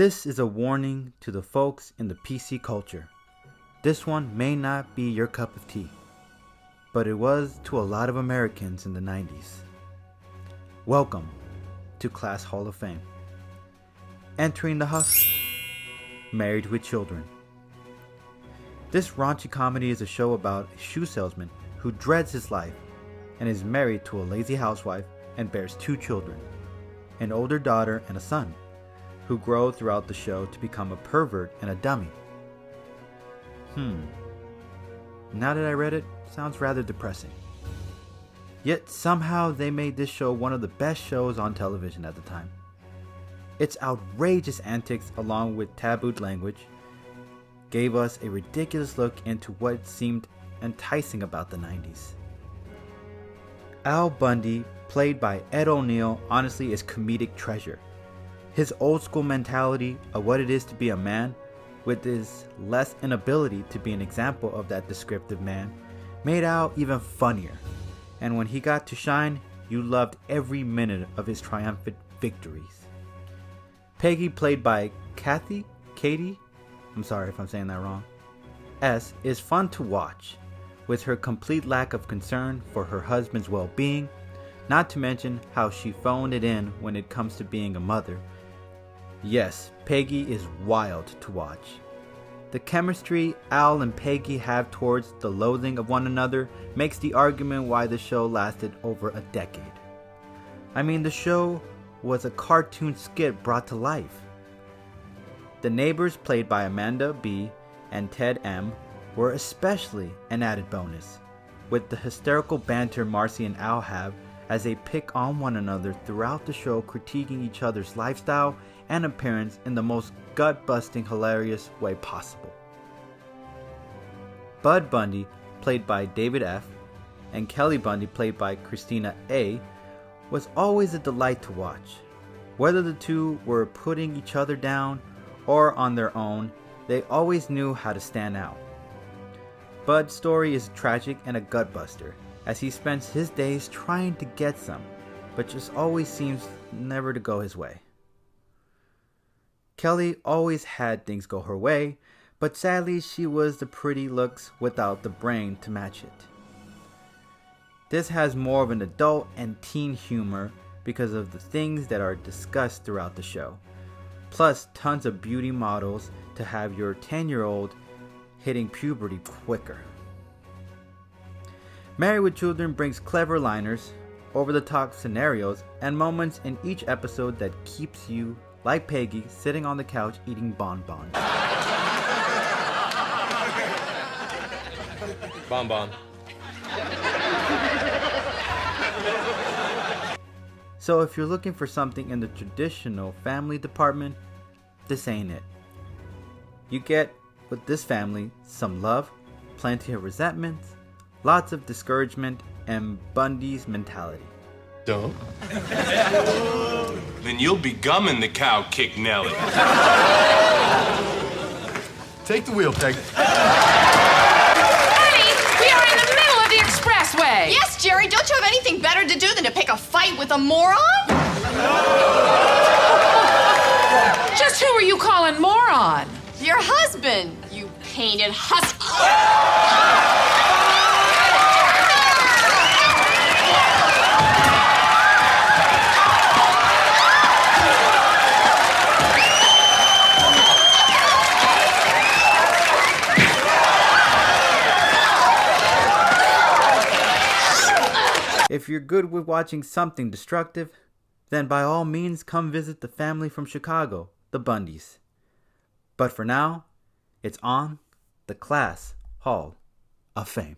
This is a warning to the folks in the PC culture. This one may not be your cup of tea, but it was to a lot of Americans in the 90s. Welcome to Class Hall of Fame. Entering the Huff, Married with Children. This raunchy comedy is a show about a shoe salesman who dreads his life and is married to a lazy housewife and bears 2 children, an older daughter and a son, who grow throughout the show to become a pervert and a dummy. Now that I read it, sounds rather depressing. Yet somehow they made this show one of the best shows on television at the time. Its outrageous antics along with tabooed language gave us a ridiculous look into what seemed enticing about the 90s. Al Bundy, played by Ed O'Neill, honestly is comedic treasure. His old school mentality of what it is to be a man, with his less inability to be an example of that descriptive man, made Al even funnier. And when he got to shine, you loved every minute of his triumphant victories. Peggy, played by Katie, I'm sorry if I'm saying that wrong, S, is fun to watch, with her complete lack of concern for her husband's well-being, not to mention how she phoned it in when it comes to being a mother. Yes, Peggy is wild to watch. The chemistry Al and Peggy have towards the loathing of one another makes the argument why the show lasted over a decade. I mean, the show was a cartoon skit brought to life. The neighbors, played by Amanda B. and Ted M., were especially an added bonus, with the hysterical banter Marcy and Al have as they pick on one another throughout the show, critiquing each other's lifestyle and appearance in the most gut-busting, hilarious way possible. Bud Bundy, played by David F., and Kelly Bundy, played by Christina A., was always a delight to watch. Whether the two were putting each other down or on their own, they always knew how to stand out. Bud's story is tragic and a gut-buster, as he spends his days trying to get some, but just always seems never to go his way. Kelly always had things go her way, but sadly she was the pretty looks without the brain to match it. This has more of an adult and teen humor because of the things that are discussed throughout the show, plus tons of beauty models to have your 10-year-old hitting puberty quicker. Married with Children brings clever liners, over-the-top scenarios, and moments in each episode that keeps you, like Peggy, sitting on the couch eating bonbons. Bonbon. So if you're looking for something in the traditional family department, this ain't it. You get, with this family, some love, plenty of resentments, lots of discouragement, and Bundy's mentality. Don't. Then you'll be gumming the cow kick Nelly. Take the wheel, Peg. Honey, we are in the middle of the expressway. Yes, Jerry, don't you have anything better to do than to pick a fight with a moron? Just who are you calling moron? Your husband, you painted husk. If you're good with watching something destructive, then by all means come visit the family from Chicago, the Bundys. But for now, it's on the Class Hall of Fame.